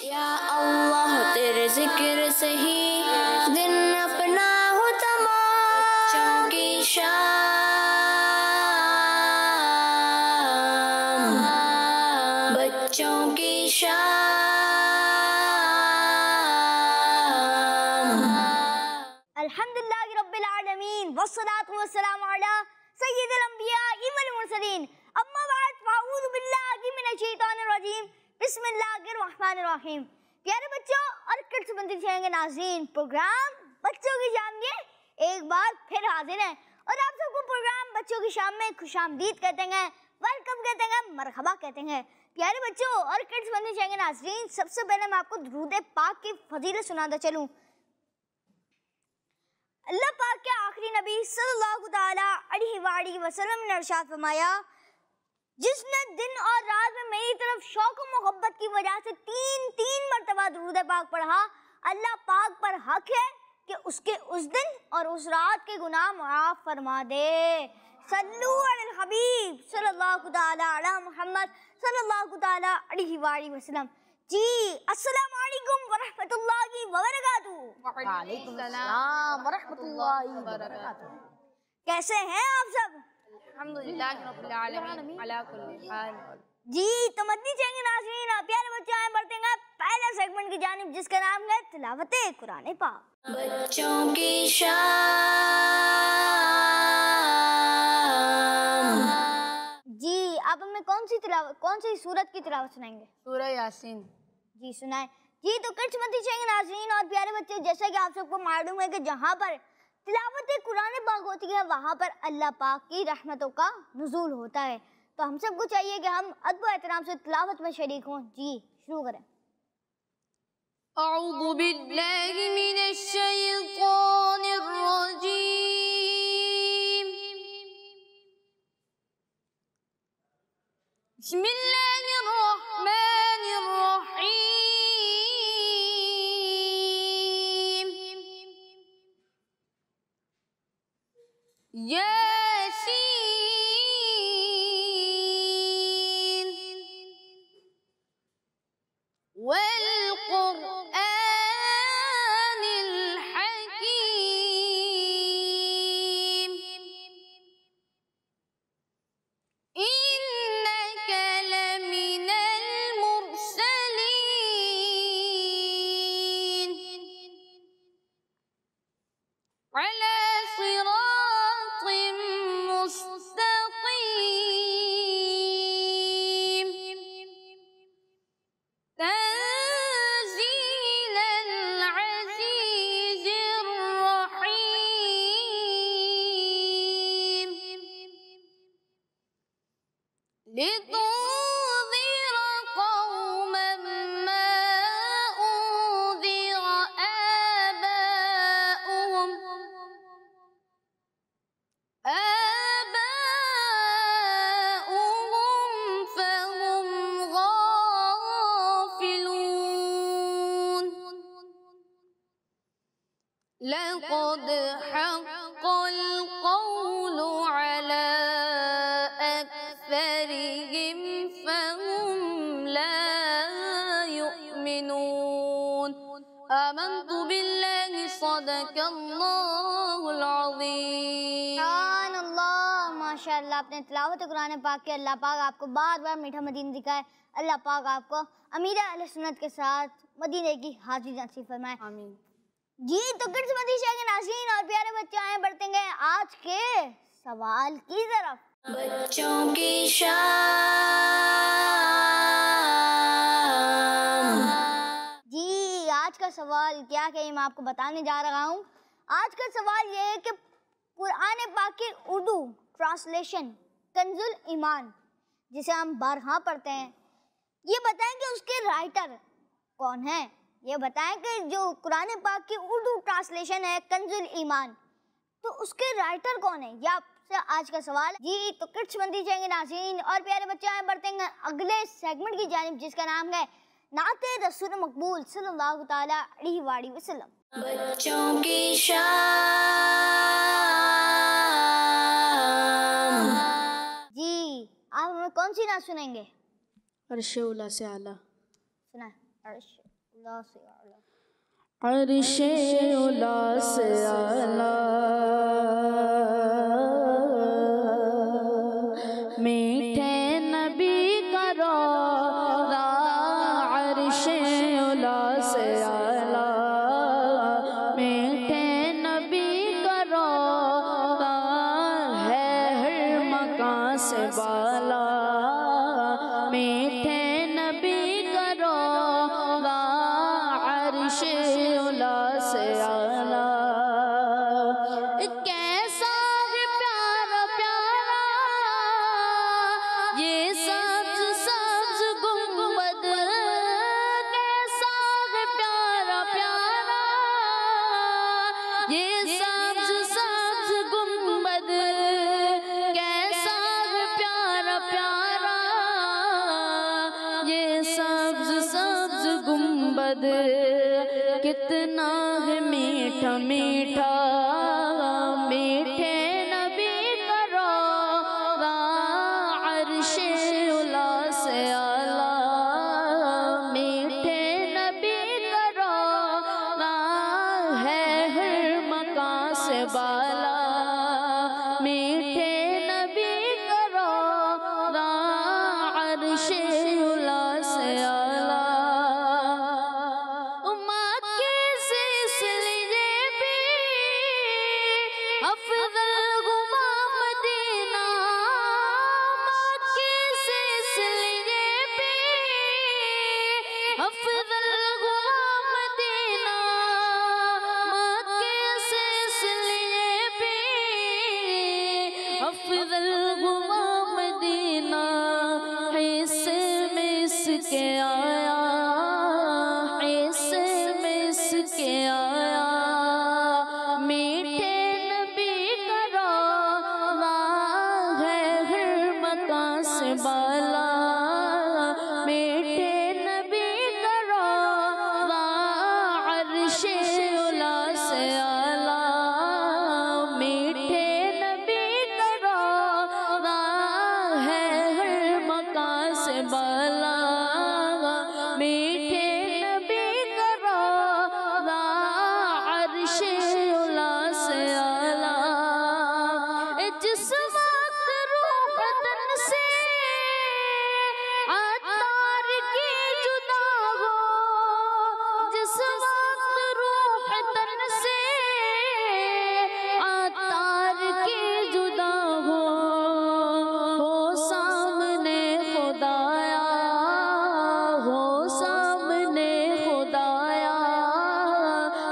या अल्लाह तेरे जिक्र से ही दिन अपना हो तमाम, बच्चों की शाम, बच्चों की शाम। अल्हम्दुलिल्लाहि रब्बिल आलमीन वस्सलातु वस्सलामु अला सय्यिदिल अंबिया वल मुरसलीन, अम्मा बाद फ़अऊज़ु बिल्लाहि मिनश शैतानिर रजीम, बिस्मिल्लाहिर रहमानिर रहीम। प्यारे बच्चों और किड्स बंदी चैनल नाज़रीन, प्रोग्राम बच्चों की शाम में एक बार फिर हाजिर है और आप सबको प्रोग्राम बच्चों की शाम में खुशामदीद कहते हैं, वेलकम कहते हैं, मरहबा कहते हैं। प्यारे बच्चों और किड्स बंदी चैनल नाज़रीन, सबसे पहले मैं आपको दुरूद पाक की फजीलत सुनाता चलूं। अल्लाह पाक के आखिरी नबी सल्लल्लाहु ताला अलैहि वसल्लम ने इरशाद फरमाया, जिसने दिन और रात में मेरी तरफ शौक और मोहब्बत की वजह से तीन मरतबा दुरूद पाक पढ़ा, अल्लाह पाक पर हक है कि उसके उस दिन और उस रात के गुनाह माफ फरमा दे। सल्लू अलल हबीब सल्लल्लाहु ताला अला मुहम्मद सल्लल्लाहु ताला अलैहि वसल्लम। जी अस्सलाम वालेकुम वरहमतुल्लाहि वबरकातुहू। वालेकुम सलाम वरहमतुल्लाहि वबरकातुहू। कैसे हैं आप सब? अल्हम्दुलिल्लाह रब्बिल आलमीन अला कुल्ली हाल। जी तो मदनी चैनल नाज़रीन, प्यारे बच्चे आए बढ़ते हैं पहले सेगमेंट की जानिब, जिसका नाम है तिलावते कुरान पाक। बच्चों की शाम। जी आप हमें कौन सी सूरत की तिलावत सुनाएंगे? सूरह यासीन। जी सुनाए। जी तो किड्स मदनी चैनल नाज़रीन और प्यारे बच्चे, जैसा कि आप सबको मालूम है कि जहाँ पर तिलावत कुरान पाक होती है वहाँ पर अल्लाह पाक की रहमतों का नुज़ूल होता है। तो हम सबको चाहिए कि हम अदब व एहतराम से तिलावत में शरीक हों। जी शुरू करें। अऊज़ु बिल्लाहि मिनश शैतानिर रजीम। बिस्मिल्लाहिर रहमानिर रहीम। यासीन वल क़ुरआनिल हकीम, इन्नका लमिनल मुरसलीन अला सिरातिम मुस्तक़ीम, तंज़ीलल अज़ीज़िर रहीम, लितुन्ज़िर क़ौमन मा उन्ज़िर आबाउहुम फहुम गाफिलून, लक़द हक़्क़ल क़ौलु अला अक्सरिहिम फहुम ला युमिनून। आमन्तु बिल्लाहि सदक़ल्लाहुल अज़ीम। अल्लाह माशाअल्लाह, आपने तिलावत कुरान पाक के अल्लाह पाक आपको बार बार मीठा मदीना दिखाए। अल्लाह पाक आपको अमीर अहले सुन्नत के साथ मदीने की हाजिरी नसीब फरमाए। आमीन। जी तो किड्स मदीना के नाज़रीन और प्यारे बच्चे आए बढ़ते हैं आज के सवाल की तरफ। बच्चों की शाम। जी आज का सवाल क्या है मैं आपको बताने जा रहा हूँ। आज का सवाल ये है कि कुरान पाक की उर्दू ट्रांसलेशन कंजुल ईमान, जिसे हम बारहा पढ़ते हैं, ये बताएं कि उसके राइटर कौन है। ये बताएं कि जो कुरान पाक की उर्दू ट्रांसलेशन है कंजुल ईमान, तो उसके राइटर कौन है, ये आपसे आज का सवाल है। जी तो किड्स बंदी चैनल नाज़रीन और प्यारे बच्चे आए बढ़ते हैं अगले सेगमेंट की जानिब, जिसका नाम है नाते रसूल मकबूल सल्लल्लाहु ताला अलैहि वसल्लम। बच्चों की शाम। जी आप हमें कौन सी नात सुनाएंगे? अर्शे उला से आला। सुना। अर्शे उला से आला मीठे नबी का रोज़ा, अर्शे उला से आला मीठे नबी का रोज़ा है हर मकान से बाला, मीठे नबी का रोज़ा अर्शे उला से आला। कैसा है प्यारा प्यारा ये सब्ज सब्ज गुंबद, कैसा है प्यारा प्यारा ये सब्ज सब्ज गुंबद, कैसा है प्यारा प्यारा ये सब्ज सब्ज गुंबद, कितना है मीठा मीठा मीठे नबी का रोज़ा, अर्शे उला से आला मीठे नबी का रोज़ा है हर मकान से बाला, मीठे नबी का रोज़ा अर्शे उला से आला। अफज़ल गुमा मदीना मक्के सिलसिले पे, अफज़ल गुमा मदीना मक्के सिलसिले पे, अफज़ल गुमा मदीना हिस्से में इसके आया, हिस्से में इसके आया मीठे से बाला, मीठे नबी का रोज़ा अर्शे उला से आला, मीठे नबी का रोज़ा है हर मकान से बाला, मीठे नबी का रोज़ा अर्शे उला से आला। जिस अतार की जुदा हो, जिस वक्त रूह तन से अतार की जुदा हो सामने खुदाया, हो सामने खुदाया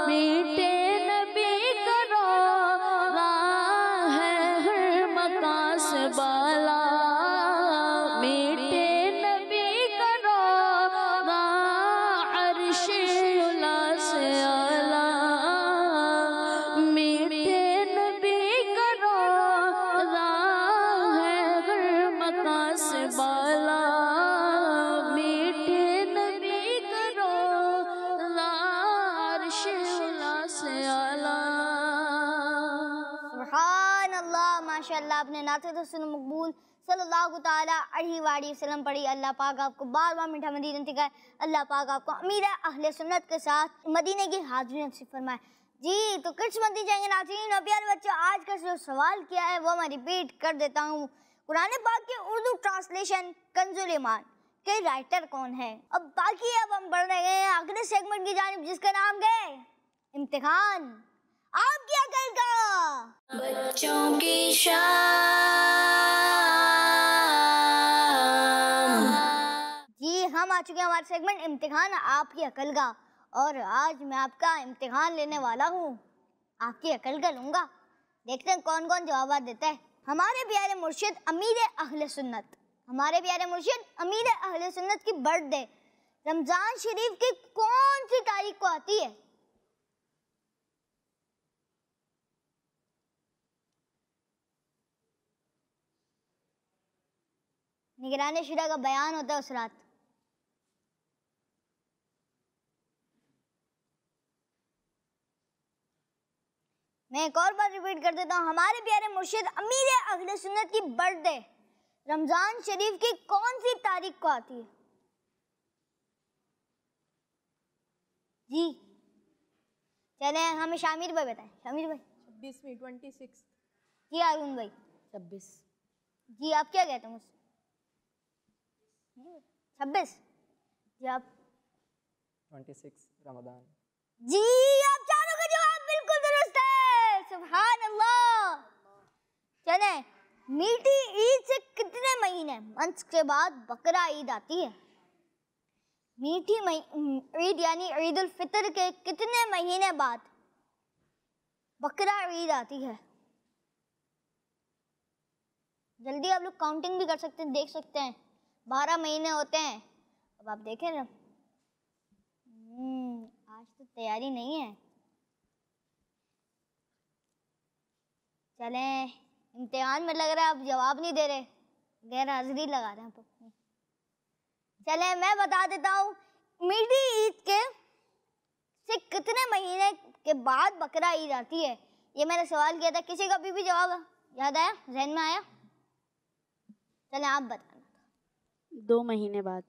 मीठे नबी का रोज़ा है हर मकान से बाला, मीठे नबी का रोज़ा अर्शे उला से आला, मीठे नबी का रोज़ा है हर मकान से बाला, मीठे नबी का रोज़ा अर्शे उला से आला। सुभान अल्लाह, माशाअल्लाह, आपने नाते रसूल मकबूल सल्लल्लाहु ताला अलैहि वसल्लम पढ़ी। अल्लाह पाक आपको बार बार मीठा मदीना दिखाए, अल्लाह पाक आपको अमीर अहले सुन्नत के साथ मदीने की हाज़िरी नसीब फरमाए। जी तो किस मदी जाएंगे नाज़रीन और प्यारे बच्चों, आज का जो सवाल किया है वो मैं रिपीट कर देता हूँ। कुरान पाक के उर्दू ट्रांसलेशन कंजुल ईमान के राइटर कौन है? अब बाकी अब हम बढ़ रहे हैं अगले सेगमेंट की जानिब जिसका नाम है इम्तिहान। आप क्या अकल का बच्चों की शान। जी हम आ चुके हैं हमारे सेगमेंट इम्तिहान आपकी अकल का, और आज मैं आपका इम्तिहान लेने वाला हूँ, आपकी अकल का लूँगा। देखते हैं कौन कौन जवाब देता है। हमारे प्यारे मुर्शिद अमीर अहले सुन्नत, हमारे प्यारे मुर्शिद अमीर अहले सुन्नत की बर्थडे रमज़ान शरीफ की कौन सी तारीख को आती है? निगरानी शुरा का बयान होता है उस रात। मैं एक और बार रिपीट कर देता हूँ, हमारे प्यारे मुर्शिद अमीर अहले सुन्नत की बर्थडे रमजान शरीफ की कौन सी तारीख को आती है? जी चले हमें शामिर भाई बताएं। शामिर भाई 26वीं 26। जी अरुण भाई 26। जी आप क्या कहते हैं मुझसे? 26। जी आप 26 रमजान। जी आप चारों का जवाब बिल्कुल दुरुस्त है। सुभान अल्लाह। चले मीठी ईद से कितने महीने मंथ के बाद बकरा ईद आती है? मीठी ईद यानी ईद उल फितर के कितने महीने बाद बकरा ईद आती है? जल्दी आप लोग काउंटिंग भी कर सकते हैं, देख सकते हैं। 12 महीने होते हैं। अब आप देखें ना, आज तो तैयारी नहीं है। चलें इम्तिहान में लग रहा है आप जवाब नहीं दे रहे, गैर हाजिरी लगा रहे हैं आप अपनी। चलें मैं बता देता हूँ, मीठी ईद के से कितने महीने के बाद बकरा ईद आती है? ये मैंने सवाल किया था, किसी का अभी भी जवाब याद आया, जहन में आया? चलें आप बताना। 2 महीने बाद।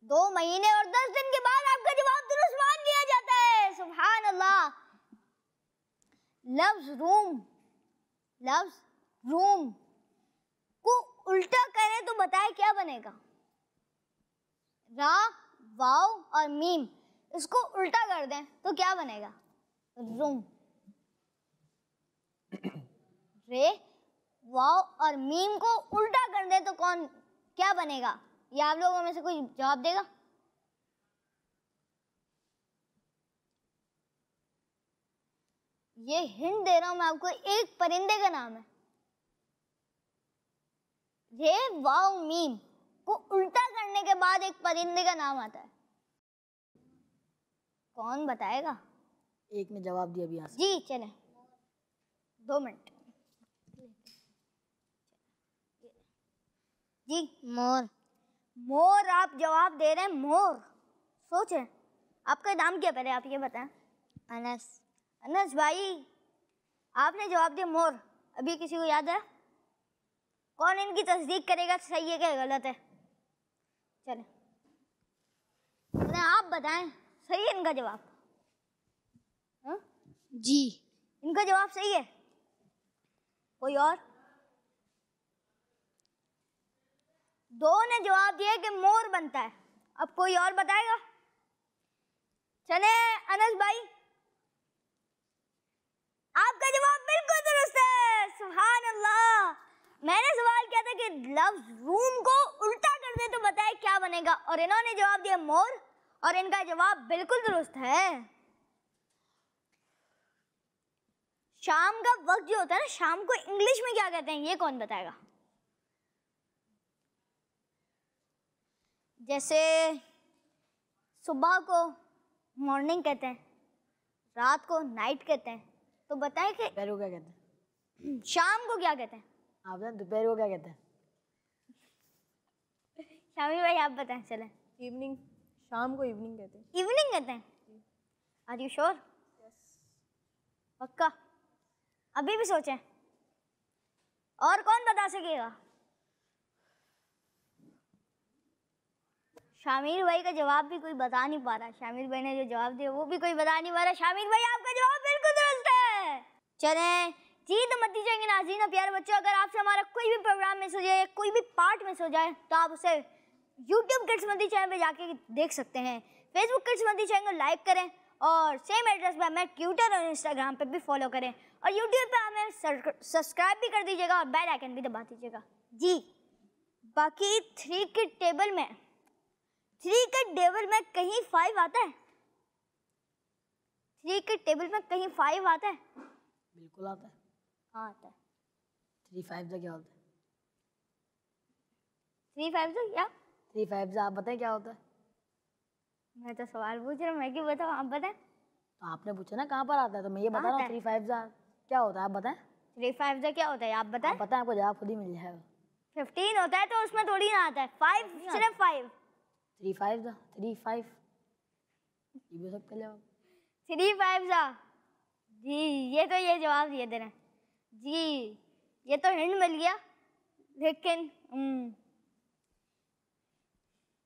2 महीने और 10 दिन के बाद आपका जवाब दुरुस्त मान लिया जाता है। सुभान अल्लाह। लफ्ज रूम को उल्टा करें तो बताए क्या बनेगा? रा, वाव और मीम, इसको उल्टा कर दें तो क्या बनेगा? रूम। रे, वाव और मीम को उल्टा कर दें तो क्या बनेगा? ये आप लोगों में से कोई जवाब देगा? ये हिंट दे रहा हूं मैं आपको, एक परिंदे का नाम है। रे वाव मीम को उल्टा करने के बाद एक परिंदे का नाम आता है, कौन बताएगा? एक ने जवाब दिया अभी यहाँ से। जी चले 2 मिनट। जी मोर। मोर आप जवाब दे रहे हैं, मोर। सोचे आपका नाम क्या पहले आप ये बताएं। अनस। अनस भाई आपने जवाब दिया मोर। अभी किसी को याद है? कौन इनकी तस्दीक करेगा सही है क्या गलत है? चले आप बताएं सही है इनका जवाब? हा? जी। इनका जवाब सही है? कोई और? 2 ने जवाब दिया कि मोर बनता है। अब कोई और बताएगा? चले अनस भाई आपका जवाब बिल्कुल दुरुस्त है। सुभान अल्लाह। मैंने सवाल किया था कि लफ्ज रूम को उल्टा कर दे तो बताए क्या बनेगा, और इन्होंने जवाब दिया मोर, और इनका जवाब बिल्कुल दुरुस्त है। शाम का वक्त जो होता है ना, शाम को इंग्लिश में क्या कहते हैं, ये कौन बताएगा? जैसे सुबह को मॉर्निंग कहते हैं, रात को नाइट कहते हैं, तो बताएं कि दोपहर को क्या कहते हैं? शाम को क्या कहते हैं? आप बताएं दोपहर को क्या कहते हैं? शामी भाई आप बताएं। चलें इवनिंग, शाम को इवनिंग कहते हैं। इवनिंग कहते हैं। Are you sure? पक्का? अभी भी सोचें। और कौन बता सकेगा? शामिर भाई का जवाब भी कोई बता नहीं पा रहा। शामिर भाई ने जो जवाब दिया वो भी कोई बता नहीं पा रहा। शामिर भाई आपका जवाब बिल्कुल दुरुस्त है। चलें जी तो मत दीजिएंगे नाज़रीन प्यारे बच्चों, अगर आपसे हमारा कोई भी प्रोग्राम मिस हो जाए, कोई भी पार्ट मिस हो जाए, तो आप उसे यूट्यूब किड्स मदी चैनल पे जाके देख सकते हैं। फेसबुक किड्स मदी चैनल को लाइक करें और सेम एड्रेस पे हमें ट्विटर और इंस्टाग्राम पे भी फॉलो करें, और यूट्यूब पे हमें सब्सक्राइब भी कर दीजिएगा और बेल आइकन भी दबा दीजिएगा जी। बाकी 3 के टेबल में कहीं 5 आता है? 3 के टेबल में कहीं 5 आता है? बिल्कुल आता है। हाँ आता है। 3 5 का क्या होता है? 3 5 से क्या? 3 5 आप बताएं क्या होता है? मैं तो सवाल पूछ रहा हूँ, मैं क्यों बताऊँ, आप बताएं। तो आपने पूछा ना कहाँ पर आता है, तो मैं ये बता रहा हूँ 3 5 क्या होता है, आप बताएं। 3 5 से क्या होता है आप बताएं। आप बताएं, आपको जवाब खुद ही मिल जाएगा। 15 होता है तो उसमें थोड़ी ना आता है 5, सिर्फ 5। 3 5 3 5 ये भी हो सकता है जवाब। 3 5 जी, ये तो ये जवाब दिए दे रहे हैं जी, ये तो हिंट मिल गया, लेकिन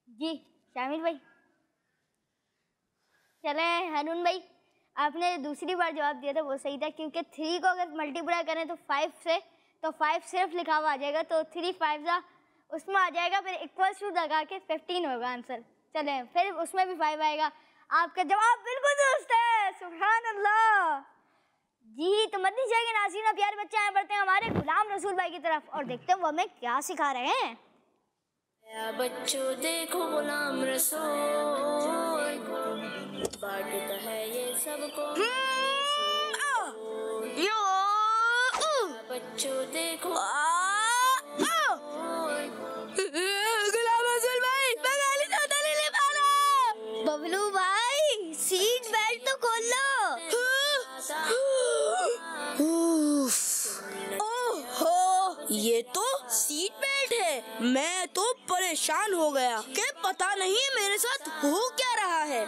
जी शामिल भाई चले हारून भाई, आपने दूसरी बार जवाब दिया था वो सही था, क्योंकि 3 को अगर मल्टीप्लाई करें तो 5 से, तो 5 सिर्फ लिखा हुआ आ जाएगा, तो 3 5 उसमें आ जाएगा, फिर इक्वल्स टू लगा के 15 होगा आंसर। चलें, फिर उसमें भी 5 आएगा। आपका जवाब बिल्कुल दुरुस्त है, सुभान अल्लाह जी। तो मत जाएंगे नाज़रीन, प्यारे बच्चे आए बढ़ते हैं हमारे गुलाम रसूल भाई की तरफ और देखते हैं वो हमें क्या सिखा रहे हैं। या बच्चों देखो गुलाम रसूल बांटता है ये सबको। बच्चों देखो गुलाम रसूल भाई, मैं गाली तो नहीं ले पा रहा। बबलू भाई सीट बेल्ट तो खोल लो। ओहो, ये तो सीट बेल्ट है। मैं तो परेशान हो गया कि पता नहीं मेरे साथ हो क्या रहा है।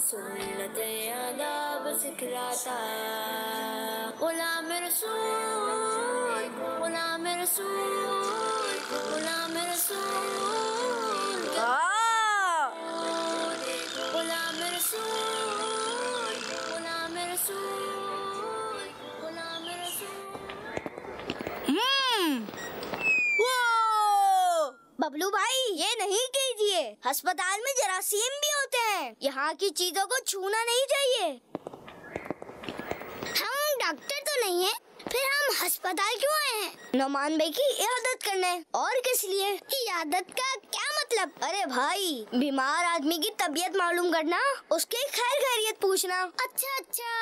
सुन्नत आदाब सिखलाता गुलाम रसूल, गुलाम रसूल, गुलाम रसूल, गुलाम रसूल, गुलाम रसूल, गुलाम रसूल। बबलू भाई ये नहीं कीजिए, अस्पताल में जरासीम भी होते हैं, यहाँ की चीजों को छूना नहीं चाहिए। हम डॉक्टर तो नहीं है, फिर हम अस्पताल क्यों आए हैं? नोमान भाई की इयादत करने। और किस लिए? इयादत का क्या मतलब? अरे भाई, बीमार आदमी की तबीयत मालूम करना, उसके खैर खैरियत पूछना। अच्छा अच्छा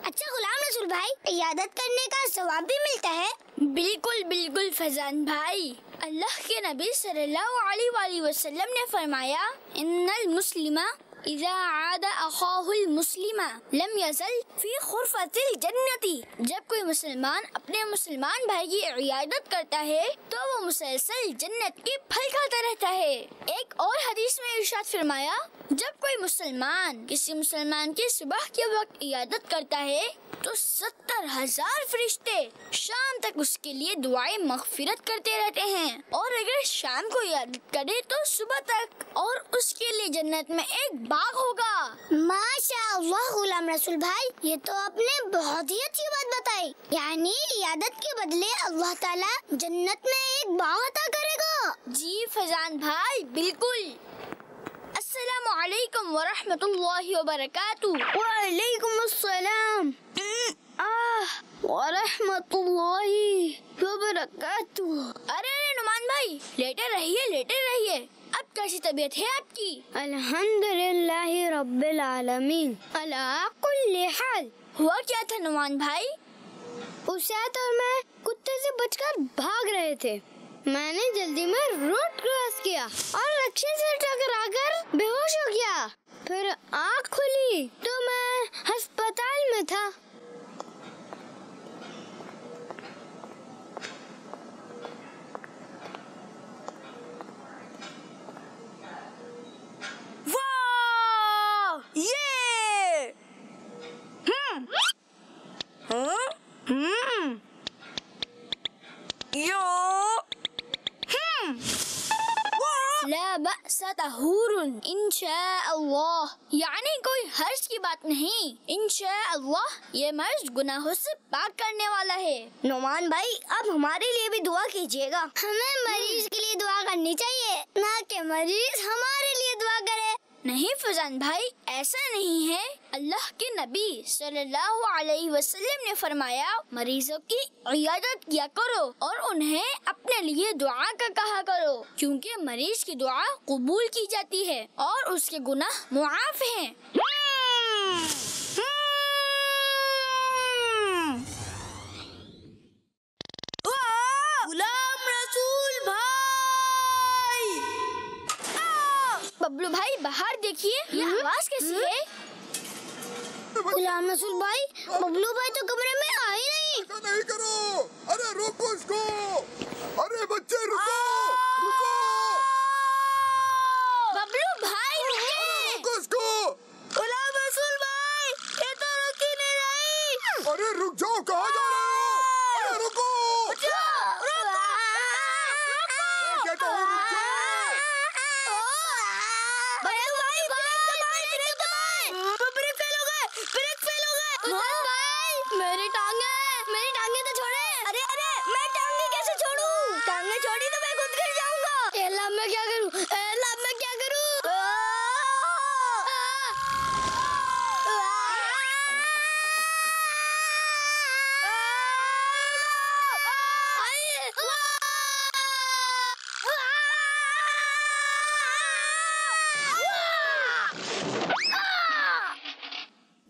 अच्छा गुलाम रसूल भाई, इयादत करने का सवाब भी मिलता है? बिल्कुल बिल्कुल फैजान भाई, अल्लाह के नबी सल्लल्लाहु अलैहि वसल्लम ने फरमाया, इन्नल मुस्लिमा इज़ा आदा अखाहुल मुस्लिमा लम यज़ल फी खुरफतिल जन्नती। जब कोई मुसलमान अपने मुसलमान भाई की इयादत करता है तो वो मुसलसल जन्नत के फल खाता रहता है। एक और हदीस में इरशाद फरमाया, जब कोई मुसलमान किसी मुसलमान की सुबह के वक्त इयादत करता है तो 70,000 फरिश्ते शाम तक उसके लिए दुआएं मगफिरत करते रहते हैं, और अगर शाम को इयादत करे तो सुबह तक, और उसके लिए जन्नत में एक बाग होगा। माशाअल्लाह गुलाम रसूल भाई, ये तो आपने बहुत ही अच्छी बात बताई। यानी इयादत के बदले अल्लाह ताला जन्नत में एक बाग अता करेगा। जी फैजान भाई बिल्कुल। अस्सलामु अलैकुम व रहमतुल्लाहि व बरकातुहू। वालेकुम अस्सलाम व रहमतुल्लाहि व बरकातुहू। अरे नुमान भाई, लेटे रहिए लेटे रहिए। अब कैसी तबीयत है आपकी? अल्हम्दुलिल्लाहि रब्बिल आलमीन अला कुल्ली हाल। हुआ क्या था नुमान भाई? उसात और मैं कुत्ते से बचकर भाग रहे थे। मैंने जल्दी में रोड क्रॉस किया और रिक्शे से टकराकर बेहोश हो गया। फिर आँख खुली तो मैं अस्पताल में था। ला बअसा तहूरुन इंशाअल्लाह, यानी कोई हर्ज की बात नहीं, इंशाअल्लाह ये मर्ज गुनाहों से पाक करने वाला है। नोमान भाई, अब हमारे लिए भी दुआ कीजिएगा। हमें मरीज के लिए दुआ करनी चाहिए, ना कि मरीज हमारे लिए दुआ करे। नहीं फैजान भाई, ऐसा नहीं है। अल्लाह के नबी सल्लल्लाहु अलैहि वसल्लम ने फरमाया, मरीजों की इयादत किया करो और उन्हें अपने लिए दुआ का कहा करो, क्योंकि मरीज की दुआ कबूल की जाती है और उसके गुनाह मुआफ हैं। गुलाम रसूल भाई! बबलू भाई बाहर देखिए, ये आवाज कैसी है? गुलाम रसूल भाई, बबलू भाई तो कमरे में आ ही नहीं। ऐसा नहीं करो, अरे रोको इसको, अरे बच्चे रुको, रुको, बबलू भाई रोको इसको, गुलाम रसूल भाई, ये तो रुक ही नहीं रही। अरे रुक जाओ, कहाँ जा रहे हो? अरे रुको, मैं कहता हूँ रुक जाओ। बबलू भाई, मेरी टांगे तो छोड़े। अरे अरे मैं टांगे कैसे छोड़ूं? टांगे छोड़ी तो मैं खुद गिर जाऊंगा। ए अल्लाह मैं क्या करूं? ए अल्लाह मैं क्या करूं?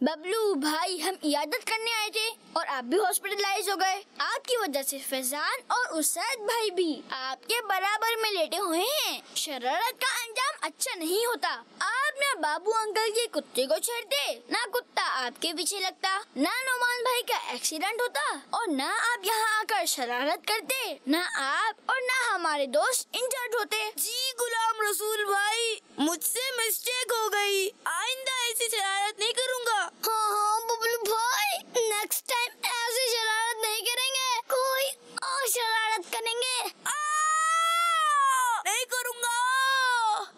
बबलू भाई, हम इयादत करने आए थे और आप भी हॉस्पिटलाइज हो गए। आपकी वजह से फैजान और उस्ताद भाई भी आपके बराबर में लेटे हुए हैं। शरारत का अंजाम अच्छा नहीं होता। आप ना बाबू अंकल के कुत्ते को छेड़ते, ना कुत्ता आपके पीछे लगता, ना नोमान भाई का एक्सीडेंट होता, और ना आप यहाँ आकर शरारत करते, ना आप और ना हमारे दोस्त इंजर्ड होते। जी गुलाम रसूल भाई, मुझसे मिस्टेक हो गई, आइंदा ऐसी शरारत नहीं करूँगा। हाँ बबलू भाई, नेक्स्ट टाइम ऐसी शरारत नहीं करेंगे, कोई और शरारत करेंगे। नहीं करूँगा,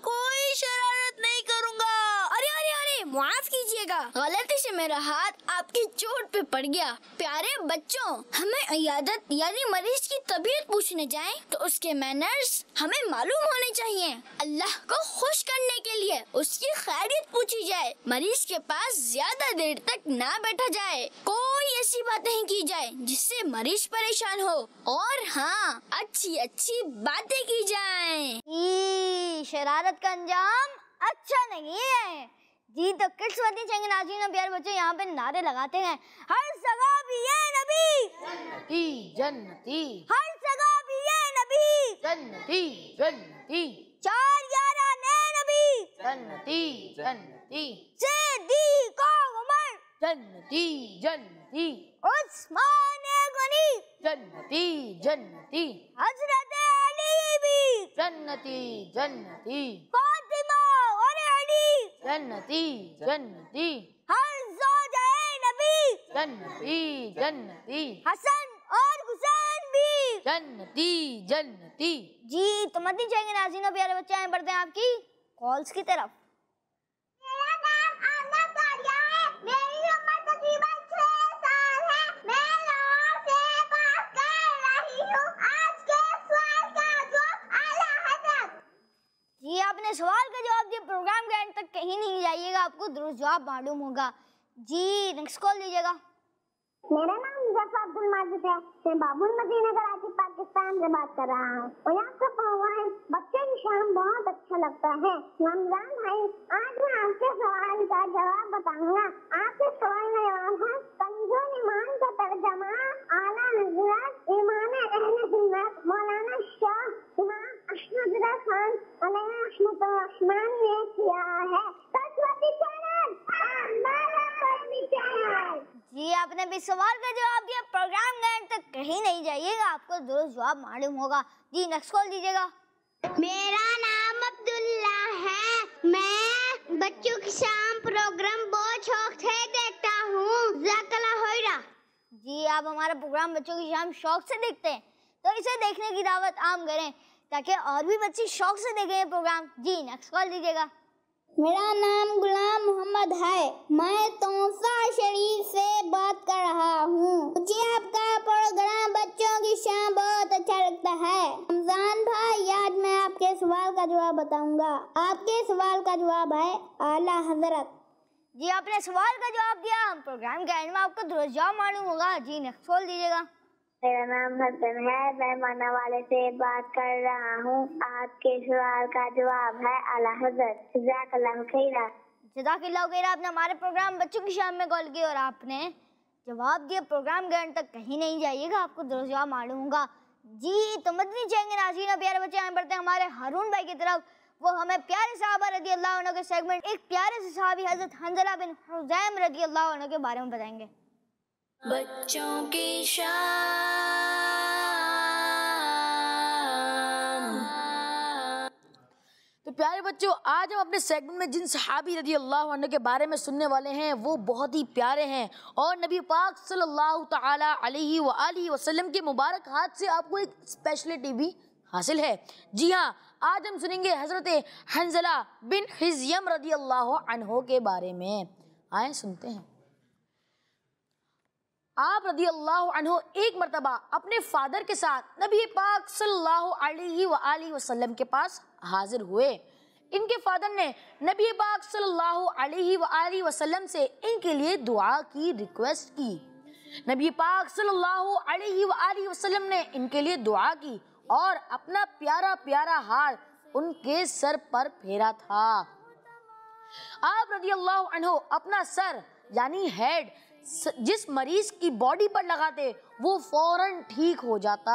कोई शरारत नहीं करूँगा। अरे अरे अरे, माफ कीजिएगा, गलती से मेरा हाथ आपकी चोट पे पड़ गया। प्यारे बच्चों, हमें इयादत यानी मरीज की तबीयत पूछने जाएं तो उसके मैनर्स हमें मालूम होने चाहिए। अल्लाह को खुश करने के लिए उसकी खैरियत पूछी जाए। मरीज के पास ज्यादा देर तक ना बैठा जाए। कोई ऐसी बात नहीं की जाए जिससे मरीज परेशान हो। और हाँ, अच्छी अच्छी बातें की जाएं। शरारत का अंजाम अच्छा नहीं है जी। तो किड्स वती चंगे नाज़रीन प्यारे बच्चों, यहाँ पे नारे लगाते हैं, हर जगह भी ये नबी, जन्नती जन्नती, हर जगह भी ये नबी, जन्नती जन्नती, 411 ने नबी, जन्नती जन्नती, सिद्दीक़ उमर, जन्नती जन्नती, उस्मान गनी, जन्नती जन्नती, हजरत अली भी, जन्नती जन्नती, फातिमा और अली, जन्नती जन्नती, हर ज़ौजाए नबी, जन्नती जन्नती, हसन और हुसैन भी, जन्नती जन्नती। जी तो मत ही चाहेंगे नाज़रीन प्यारे बच्चे, आए बढ़ते हैं आपकी कॉल्स की तरफ। मेरा नाम आना तारिया है, मेरी उम्र तकरीबन 6 साल है, मैं लाहौर से बात कर रही हूँ। आज के सवाल का जवाब आला हज़रत। जी आपने सवाल का जवाब दिया, प्रोग्राम के एंड तक कहीं नहीं जाइएगा, आपको दुरुस्त जवाब मालूम होगा। जी नेक्स्ट कॉल लीजिएगा। मेरा नाम मुजफ्फर अब्दुल माजिद है, मैं बाबुल मदीना कराची पाकिस्तान से बात कर रहा हूँ। और आपका प्रोग्राम बच्चे की शाम बहुत अच्छा लगता है। रमजान भाई, आज मैं आपके सवाल का जवाब बताऊंगा। आपके सवाल का जवाब है, कंजुल ईमान का तर्जमा आला हज़रत इमाम अहले सुन्नत मौलाना शाह इमाम अहमद रज़ा खान अलैहि रहमतुल रहमान ने किया है। सरस्वती चैनल, हमारा सरस्वती चैनल। जी आपने भी सवाल का जवाब दिया, प्रोग्राम के एंड तक कहीं नहीं जाइएगा, आपको दुरुस्त जवाब मालूम होगा। जी नेक्स्ट कॉल दीजिएगा। मेरा नाम अब्दुल्ला है, मैं बच्चों की शाम प्रोग्राम बहुत शौक से देखता हूँ। ज़ाकला होइरा। जी आप हमारा प्रोग्राम बच्चों की शाम शौक से देखते हैं, तो इसे देखने की दावत आम करें ताकि और भी बच्चे शौक से देखें ये प्रोग्राम। जी नेक्स्ट कॉल दीजिएगा। मेरा नाम गुलाम मोहम्मद है, मैं तोसा शरीफ से बात कर रहा हूँ। मुझे आपका प्रोग्राम बच्चों की शाम बहुत अच्छा लगता है। रमजान भाई, आज मैं आपके सवाल का जवाब बताऊंगा। आपके सवाल का जवाब है आला हज़रत। जी आपने सवाल का जवाब दिया, प्रोग्राम के एंड में आपको दुरुस्त जवाब मालूम होगा। जी नेक्स्ट कॉल दीजिएगा। मेरा नाम हसन है, मैं माना वाले से बात कर रहा हूँ। आपके सवाल का जवाब है आला हज़रत। जज़ाकल्लाहु खैरा। जज़ाकल्लाहु खैरा। आपने हमारे प्रोग्राम बच्चों की शाम में कॉल की और आपने जवाब दिया, प्रोग्राम के एंड तक कहीं नहीं जाइएगा, आपको दुरुस्त जवाब मालूम होगा। जी तो मदनी चाहेंगे नाज़रीन प्यारे बच्चे, आए बढ़ते हैं हमारे हारून भाई की तरफ। वो हमें प्यारे सहाबा रज़ी अल्लाह अन्हु के सेगमेंट एक प्यारे से सहाबी हज़रत हंज़ला बिन हुज़ैम रज़ी अल्लाह अन्हु के बारे में बताएंगे। बच्चों की शाम। तो प्यारे बच्चों, आज हम अपने सेगमेंट में जिन सहाबी रज़ी अल्लाह अन्हु के बारे में सुनने वाले हैं वो बहुत ही प्यारे हैं और नबी पाक सल्लल्लाहु तआला अलैहि व आलिहि वसल्लम के मुबारक हाथ से आपको एक स्पेशलिटी भी हासिल है। जी हाँ, आज हम सुनेंगे हज़रत हंज़ला बिन हिज़्यम रज़ी अल्लाह अन्हु के बारे में। आए सुनते हैं। आप रज़ी अल्लाह अन्हु एक मरतबा अपने फादर के साथ नबी पाक सल्लल्लाहु अलैहि वसल्लम के पास हाजिर हुए। इनके फादर ने नबी पाक सल्लल्लाहु अलैहि वसल्लम से इनके लिए दुआ की रिक्वेस्ट की। नबी पाक सल्लल्लाहु अलैहि वसल्लम ने इनके लिए दुआ की और अपना प्यारा प्यारा हाथ उनके सर पर फेरा था। आप रज़ी अल्लाह अन्हु अपना सर यानी हेड जिस मरीज की बॉडी पर लगाते वो फौरन ठीक हो जाता।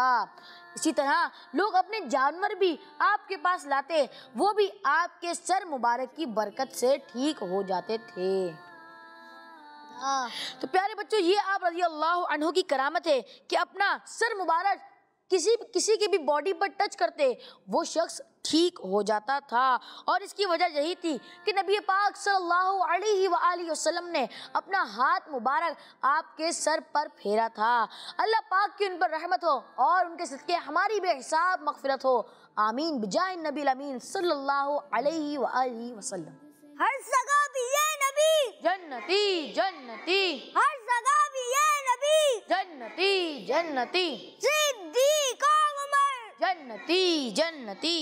इसी तरह लोग अपने जानवर भी आपके पास लाते, वो भी आपके सर मुबारक की बरकत से ठीक हो जाते थे। तो प्यारे बच्चों, ये आप रज़ी अल्लाह अन्हु की करामत है कि अपना सर मुबारक किसी की भी बॉडी पर टच करते वो शख्स ठीक हो जाता था। और इसकी वजह यही थी कि नबी पाक सल्लल्लाहु अलैहि वसल्लम ने अपना हाथ मुबारक आपके सर पर फेरा था। अल्लाह पाक की उन पर रहमत हो और उनके सदके हमारी बेहिसाब मगफिरत हो। आमीन बिजाए नबी अमीन सल्लल्लाहु अलैहि वसल्लम। हर जगह भी ये नबी, जन्नती जन्नती, हर जगह भी ये नबी, जन्नती जन्नती, सिद्दीक उमर, जन्नती जन्नती।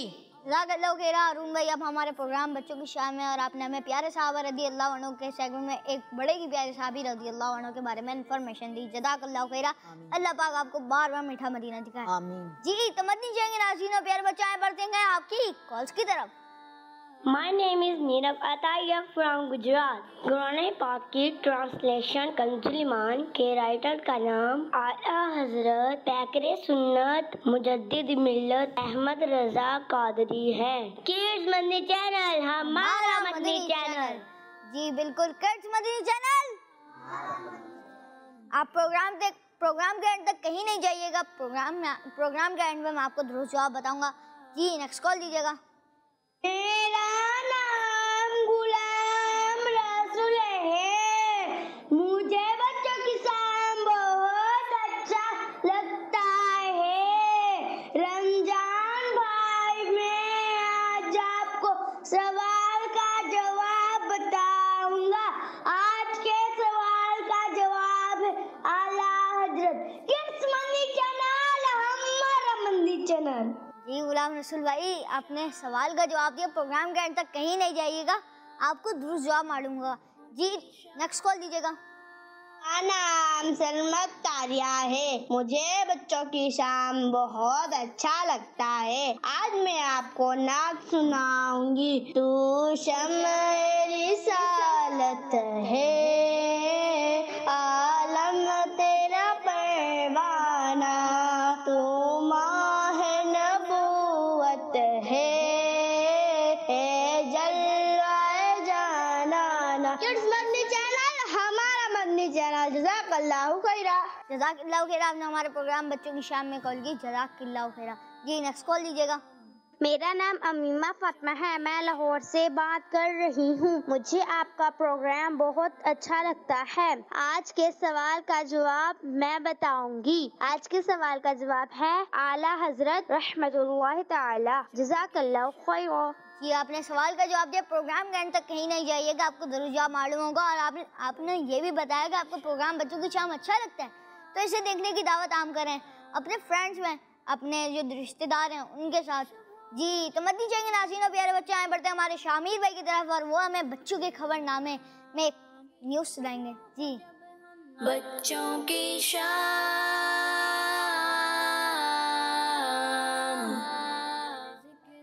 जज़ाकल्लाहु खैरा अरुण भाई, अब हमारे प्रोग्राम बच्चों की शान में और आपने हमें प्यारे साहबा रज़ी अल्लाह अन्हु के सेगमेंट में एक बड़े की प्यारे साहबी रज़ी अल्लाह अन्हु के बारे में इंफॉर्मेशन दी। जज़ाकल्लाहु खैरा, अल्लाह पाक आपको बार बार मीठा मदीना दिखाए। आमीन। जी तो मदनी जाएंगे नाज़रीन और प्यारे बच्चे, आए बढ़ते हैं आपकी कॉल्स की तरफ। My name is Nirav Ataya from Gujarat. Quran पाक की ट्रांसलेशन कंजुल ईमान के राइटर का नाम आला हजरत पैकरे सुन्नत मुजद्दिद मिल्लत अहमद रजा कादरी है। किड्स मदनी चैनल हमारा मदनी चैनल। जी बिल्कुल, किड्स मदनी चैनल। आप प्रोग्राम के एंड तक कहीं नहीं जाइएगा। प्रोग्राम के एंड में मैं आपको दुरूद जवाब बताऊंगा। जी नेक्स्ट कॉल दीजिएगा। मेरा नाम गुलाम रसूल है, मुझे बच्चों की शाम बहुत अच्छा लगता है। रमजान भाई, मैं आज आपको सवाल का जवाब बताऊंगा। आज के सवाल का जवाब है आला हजरत किड्स मदनी चैनल हमारा मदनी चैनल। जी गुलाम रसूल भाई, आपने सवाल का जवाब दिया। प्रोग्राम के एंड तक कहीं नहीं जाइएगा, आपको दुरुस्त जवाब मालूम होगा। जी नेक्स्ट कॉल दीजिएगा। नाम सलमत तारिया है, मुझे बच्चों की शाम बहुत अच्छा लगता है। आज मैं आपको नात सुनाऊंगी। तू शम्अ रिसालत है, आलम तेरा परवाना, तू माह नबूवत है, जलवाए जानाना। किड्स मदनी चैनल हमारा मदनी चैनल। जज़ाकल्लाहु खैरा। जज़ाकल्लाहु खैरा, आपने हमारे प्रोग्राम बच्चों की शाम में कॉल की। जज़ाकल्लाहु खैरा। जी नेक्स्ट कॉल दीजिएगा। मेरा नाम अमीमा फातिमा है, मैं लाहौर से बात कर रही हूँ। मुझे आपका प्रोग्राम बहुत अच्छा लगता है। आज के सवाल का जवाब मैं बताऊंगी। आज के सवाल का जवाब है आला हजरत रहमतुल्लाह ताला। जज़ाकल्लाहु खैर। जी आपने सवाल का जवाब दिया। प्रोग्राम के एंड तक कहीं नहीं जाइएगा, आपको जरूर जवाब मालूम होगा। और आपने ये भी बताया कि आपको प्रोग्राम बच्चों की शाम अच्छा लगता है, तो इसे देखने की दावत आम करें अपने फ्रेंड्स में, अपने जो रिश्तेदार हैं उनके साथ। जी तो मदनी चाहिए नाज़रीन और प्यारे बच्चे, आए बढ़ते हैं हमारे शामिर भाई की तरफ और वो हमें बच्चों के खबरनामे में एक न्यूज़ सुनाएंगे। जी बच्चों की शाम।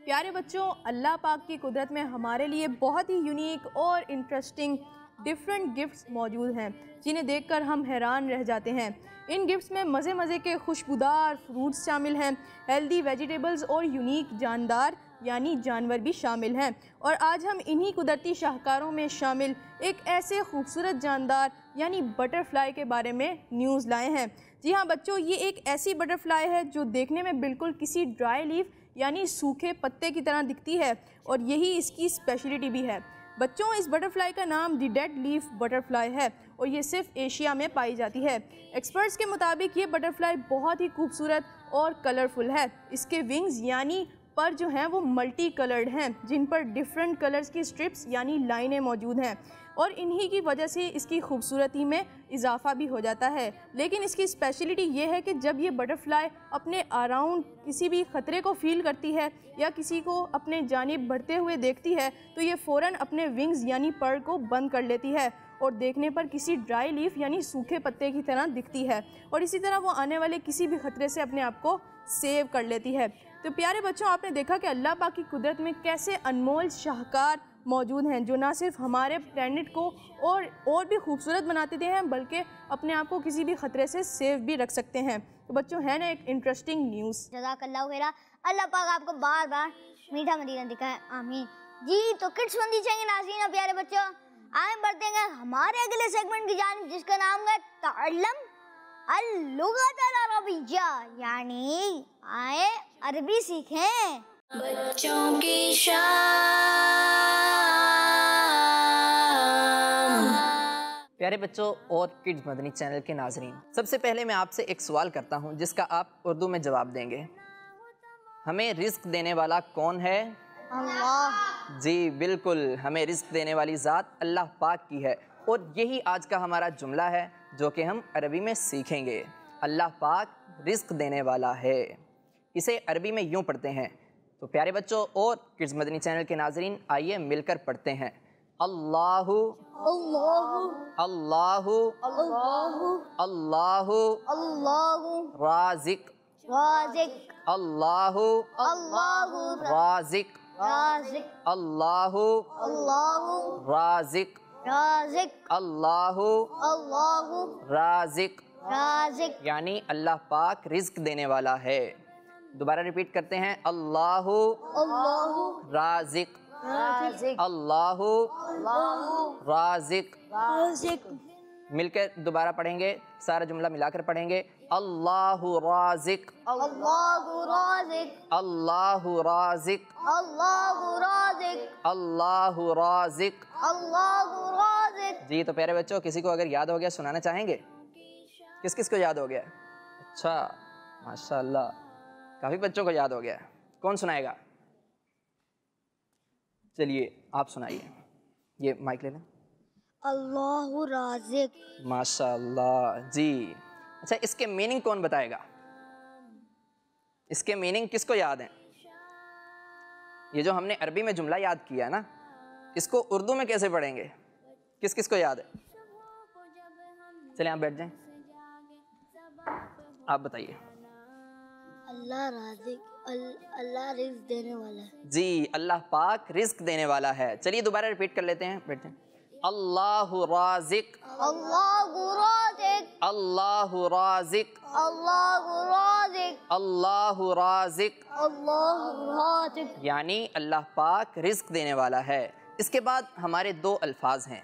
प्यारे बच्चों, अल्लाह पाक की कुदरत में हमारे लिए बहुत ही यूनिक और इंटरेस्टिंग डिफरेंट गिफ्ट्स मौजूद हैं जिन्हें देखकर हम हैरान रह जाते हैं। इन गिफ्ट्स में मज़े मज़े के खुशबूदार फ्रूट्स शामिल हैं, हेल्दी वेजिटेबल्स और यूनिक जानदार यानी जानवर भी शामिल हैं। और आज हम इन्हीं कुदरती शाहकारों में शामिल एक ऐसे खूबसूरत जानदार यानी बटरफ्लाई के बारे में न्यूज़ लाए हैं। जी हाँ बच्चों, ये एक ऐसी बटरफ्लाई है जो देखने में बिल्कुल किसी ड्राई लीफ यानी सूखे पत्ते की तरह दिखती है और यही इसकी स्पेशलिटी भी है। बच्चों, इस बटरफ्लाई का नाम दी डेड लीफ बटरफ्लाई है और ये सिर्फ एशिया में पाई जाती है। एक्सपर्ट्स के मुताबिक ये बटरफ्लाई बहुत ही खूबसूरत और कलरफुल है। इसके विंग्स यानी पर जो हैं वो मल्टी कलर्ड हैं, जिन पर डिफरेंट कलर्स की स्ट्रिप्स यानी लाइनें मौजूद हैं, और इन्हीं की वजह से इसकी खूबसूरती में इजाफा भी हो जाता है। लेकिन इसकी स्पेशलिटी ये है कि जब ये बटरफ्लाई अपने अराउंड किसी भी ख़तरे को फ़ील करती है या किसी को अपने जानिब बढ़ते हुए देखती है तो ये फ़ौरन अपने विंग्स यानी पर को बंद कर लेती है और देखने पर किसी ड्राई लीफ यानी सूखे पत्ते की तरह दिखती है, और इसी तरह वो आने वाले किसी भी ख़तरे से अपने आप को सेव कर लेती है। तो प्यारे बच्चों, आपने देखा कि अल्लाह पाक की कुदरत में कैसे अनमोल शाहकार मौजूद हैं जो ना सिर्फ हमारे प्लैनेट को और भी खूबसूरत बनाते हैं बल्कि अपने आप को किसी भी ख़तरे से सेव भी रख सकते हैं। तो बच्चों, है ना एक इंटरेस्टिंग न्यूज़। जज़ाकल्लाहु खैरा, अल्लाह पाक आपको बार बार मीठा मदीना दिखाए, आमीन। जी तो किड्स बंदी चाहिए नाज़रीन और प्यारे बच्चों, आए बढ़ते हैं हमारे अगले सेगमेंट की जानिब जिसका नाम है तअल्लम अल-लुग़त अल-अरबिय्या, यानी आए अरबी सीखें। बच्चों की शाम। प्यारे बच्चों और किड्स मदनी चैनल के नाजरीन, सबसे पहले मैं आपसे एक सवाल करता हूं जिसका आप उर्दू में जवाब देंगे। हमें रिस्क देने वाला कौन है? अल्लाह। जी बिल्कुल, हमें रिस्क देने वाली ज़ात अल्लाह पाक की है, और यही आज का हमारा जुमला है जो कि हम अरबी में सीखेंगे। अल्लाह पाक रिस्क देने वाला है, इसे अरबी में यूँ पढ़ते हैं। तो प्यारे बच्चों और किड्स मदनी चैनल के नाजरीन, आइए मिलकर पढ़ते हैं। अल्लाहु अल्लाहु अल्लाहु अल्लाहु अल्लाहु अल्लाहु राज़िक राज़िक अल्लाहु अल्लाहु राज़िक राज़िक अल्लाहु अल्लाहु राज़िक राज़िक अल्लाहु अल्लाहु राज़िक राज़िक, यानी अल्लाह पाक रिज्क देने वाला है। दोबारा रिपीट करते हैं, अल्लाहु अल्लाहु राज़िक राज़िक अल्लाहु राज़िक। राज़िक। मिलकर दोबारा पढ़ेंगे, सारा जुमला मिलाकर पढ़ेंगे। अल्लाहु राज़िक अल्लाहु राज़िक अल्लाहु राज़िक अल्लाहु राज़िक अल्लाहु राज़िक अल्लाहु राज़िक। जी तो प्यारे बच्चों, किसी को अगर याद हो गया सुनाना चाहेंगे? किस किस को याद हो गया? अच्छा माशाल्लाह, काफ़ी बच्चों को याद हो गया। कौन सुनाएगा? चलिए आप सुनाइए, ये माइक ले लें। अल्लाहु राज़िक। माशाल्लाह जी। अच्छा, इसके मीनिंग कौन बताएगा? इसके मीनिंग किसको याद है? ये जो हमने अरबी में जुमला याद किया ना, इसको उर्दू में कैसे पढ़ेंगे? किस किस को याद है? चलिए आप बैठ जाएं, आप बताइए। अल्लाह राज़िक, अल्लाह रिज़्क देने वाला है। जी, अल्लाह पाक रिज्क देने वाला है। चलिए दोबारा रिपीट कर लेते हैं, बैठते हैं। अल्लाहु राज़िक अल्लाहु राज़िक अल्लाहु राज़िक अल्लाहु राज़िक अल्लाहु राज़िक, अल्लाहु राज़िक, यानी अल्लाह पाक रिज्क देने वाला है। इसके बाद हमारे दो अल्फाज हैं।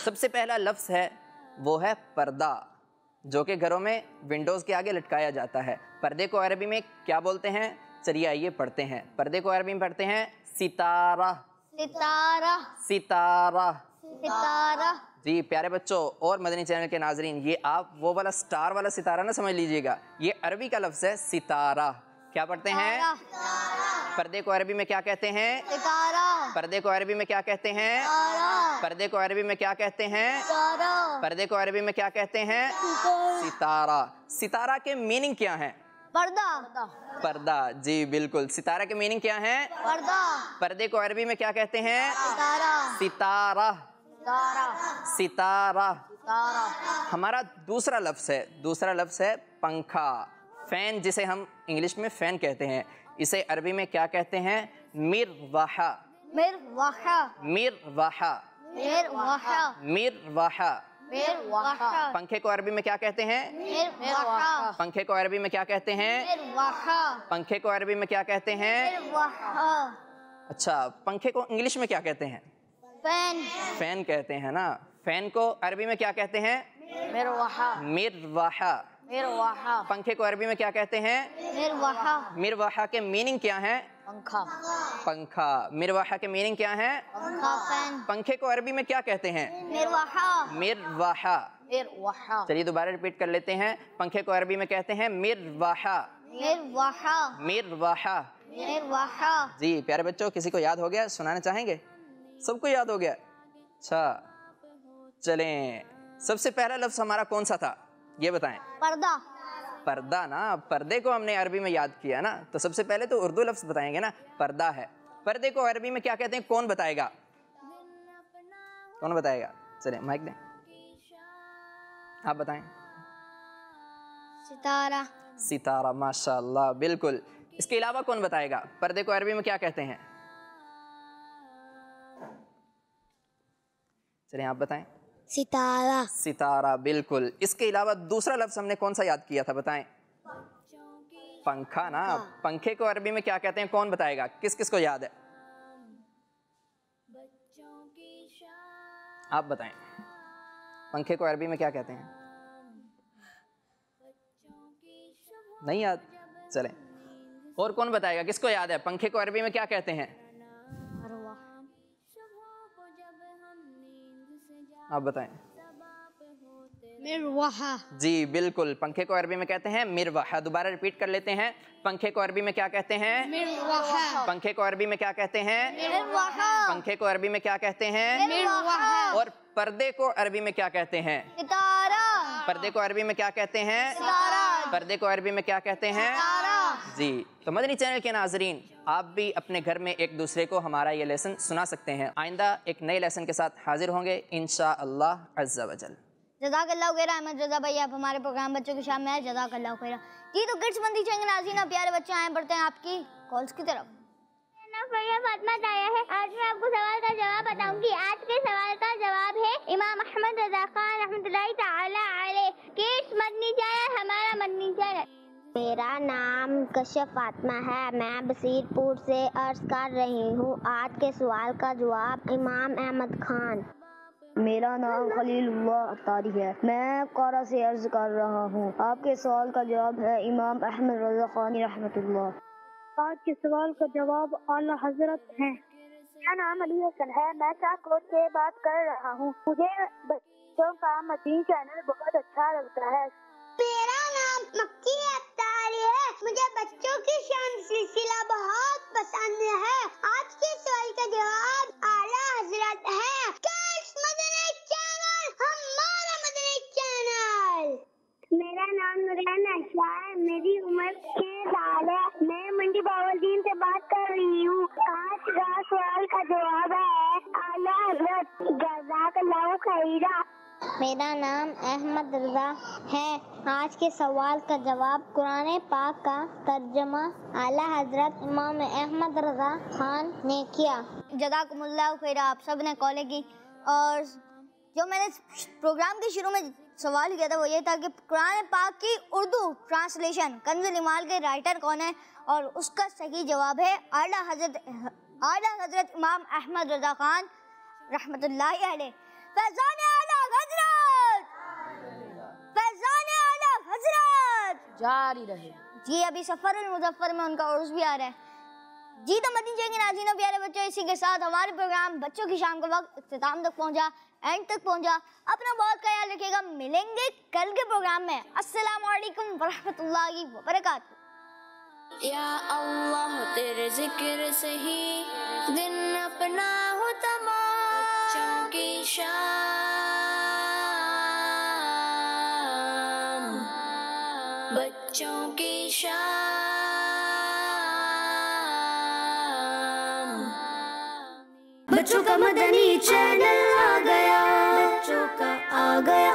सबसे पहला लफ्ज़ है वो है पर्दा, जो कि घरों में विंडोज़ के आगे लटकाया जाता है। पर्दे को अरबी में क्या बोलते हैं? चलिए आइए पढ़ते हैं। पर्दे को अरबी में पढ़ते हैं सितारा सितारा सितारा सितारा। जी प्यारे बच्चों और मदनी चैनल के नाजरीन, ये आप वो वाला स्टार वाला सितारा ना समझ लीजिएगा, ये अरबी का लफ्ज़ है सितारा। क्या पढ़ते हैं? पर्दे को अरबी में क्या कहते हैं? सितारा। पर्दे को अरबी में क्या कहते हैं? पर्दे को अरबी में क्या कहते हैं? पर्दे को अरबी में क्या कहते हैं? सितारा। सितारा के मीनिंग क्या है? पर्दा। पर्दा। जी बिल्कुल, सितारा के मीनिंग क्या है? पर्दा। पर्दे को अरबी में क्या कहते हैं? सितारा। सितारा सितारा। सितारा। हमारा दूसरा लफ्ज़ है, दूसरा लफ्ज़ है पंखा, फ़ैन, जिसे हम इंग्लिश में फ़ैन कहते हैं। इसे अरबी में क्या कहते हैं? मिरवाहा मिरवाहा मिरवाहा मिरवाहा मिरवाहा। मिरवाहा। पंखे को अरबी में क्या कहते हैं? मिरवाहा पंखे को अरबी में क्या कहते हैं? मिरवाहा पंखे को अरबी में क्या कहते हैं? मिरवाहा। अच्छा, पंखे को इंग्लिश में क्या कहते हैं? फैन। फ़ैन कहते हैं ना। फ़ैन को अरबी में क्या कहते हैं? मिरवाहा मिरवाहा। मिरवाहा। पंखे को अरबी में क्या कहते हैं? मिरवाहा। मिरवाहा के मीनिंग क्या है? पंखा। पंखा। मिरवाहा के मीनिंग क्या है? पंखा। फैन। पंखे को अरबी में क्या कहते हैं? मिरवाहा मिरवाहा। मिरवाहा। चलिए दोबारा रिपीट कर लेते हैं। पंखे को अरबी में कहते हैं मिरवाहा मिरवाहा मिरवाहा। मिरवाहा। जी प्यारे बच्चों, किसी को याद हो गया? सुनाना चाहेंगे? सबको याद हो गया? अच्छा चलें, सबसे पहला लफ्ज़ हमारा कौन सा था ये बताएं। पर्दा। पर्दा ना, पर्दे को हमने अरबी में याद किया ना, तो सबसे पहले तो उर्दू लफ्ज़ बताएंगे ना, पर्दा है। पर्दे को अरबी में क्या कहते हैं? कौन बताएगा? कौन बताएगा? चलें माइक दें, आप बताएं। सितारा। सितारा, माशाअल्लाह, बिल्कुल। इसके अलावा कौन बताएगा पर्दे को अरबी में क्या कहते हैं? चलिए आप बताएं। सितारा। सितारा, बिल्कुल। इसके अलावा दूसरा लफ्ज़ हमने कौन सा याद किया था, बताएं। पंखा ना, पंखे को अरबी में क्या कहते हैं? कौन बताएगा? किस किस को याद है? आप बताएं, पंखे को अरबी में क्या कहते हैं? नहीं याद? चलें, और कौन बताएगा? किसको याद है पंखे को अरबी में क्या कहते हैं? आप बताएं। मिरवाहा। जी बिल्कुल, पंखे को अरबी में कहते हैं मिरवाहा। दोबारा रिपीट कर लेते हैं, पंखे को अरबी में क्या कहते हैं? मिरवाहा। पंखे को अरबी में क्या कहते हैं? मिरवाहा। पंखे को अरबी में क्या कहते हैं? मिरवाहा। और पर्दे को अरबी में क्या कहते हैं? सितारा। पर्दे को अरबी में क्या कहते हैं? सितारा। पर्दे को अरबी में क्या कहते हैं? सितारा। जी, तो मदनी चैनल के नाजरीन, आप भी अपने घर में एक दूसरे को हमारा ये लेसन सुना सकते हैं। आइंदा एक नए लेसन के साथ हाजिर होंगे इंशाअल्लाह अज़्ज़ा वजल। जज़ाकल्लाहु खैरा। अहमद रज़ा भाई, आप हमारे प्रोग्राम बच्चों की शाम में आए, जज़ाकल्लाहु खैरा। जी तो किड्स मंदी चैनल नाज़रीन, प्यारे बच्चे आए बढ़ते हैं आपकी कॉल्स की तरफ। फातिमा आया है। आज मैं आपको सवाल का जवाब बताऊंगी। आज के सवाल का जवाब है इमाम अहमद रज़ा खान रहमतुल्लाहि तआला अलैह। किड्स मदनी चैनल हमारा मदनी चैनल। मेरा नाम कश्यप फातिमा है, मैं बसीरपुर से अर्ज कर रही हूँ। आज के सवाल का जवाब इमाम अहमद खान। मेरा नाम खलीलुल्लाह अत्तारी है, मैं कारा से अर्ज कर रहा हूँ। आपके सवाल का जवाब है इमाम अहमद रज़ा खानी रहमतुल्लाह। आज के सवाल का जवाब आला हजरत है। मेरा नाम अली हसन है, मैं शाहकोट से बात कर रहा हूँ। मुझे बच्चों का मदनी चैनल बहुत अच्छा लगता है। मेरा नाम मक्की अत्तारी है, मुझे बच्चों की शान सिलसिला बहुत पसंद है। आज के सवाल का जवाब आला हजरत है। किड्स मदनी चैनल हमारा मदनी चैनल। मेरा नाम नूरजान आयशा है, मेरी उम्र 6 साल है, मैं मंडी बावलदीन से बात कर रही हूँ। आज का सवाल का जवाब है आला हजरत। जज़ाकल्लाहु खैरा। मेरा नाम अहमद रज़ा है। आज के सवाल का जवाब कुरान पाक का तर्जुमा आला हजरत इमाम अहमद रज़ा खान ने किया। जज़ाकुमुल्लाहु खैरा। आप सब ने कॉलें की, और जो मैंने प्रोग्राम के शुरू में सवाल किया था वो ये था कि कुरान पाक की उर्दू ट्रांसलेशन कंजुल ईमान के राइटर कौन है, और उसका सही जवाब है आला हजरत इमाम अहमद रज़ा खान रहमतुल्लाहि अलैह। फैज़ान आला हजरत, फैज़ान आला हजरत जारी रहे। जी अभी सफर मुजफ्फर में उनका उर्स भी आ रहा है। जी तो मदनी चैनल के नाज़रीन प्यारे बच्चों, इसी के साथ हमारे प्रोग्राम बच्चों की शाम का वक्त इख्तिताम तक पहुंचा, एंड तक पहुंचा। अपना बहुत ख्याल रखिएगा, मिलेंगे कल के प्रोग्राम में। अस्सलामु अलैकुम वरहमतुल्लाहि वबरकातुहू। या अल्लाह तेरे जिक्र से ही दिन अपना हो तमाम, बच्चों की शाम, बच्चों की शाम। बच्चों का मदनी चैनल आ गया, बच्चों का आ गया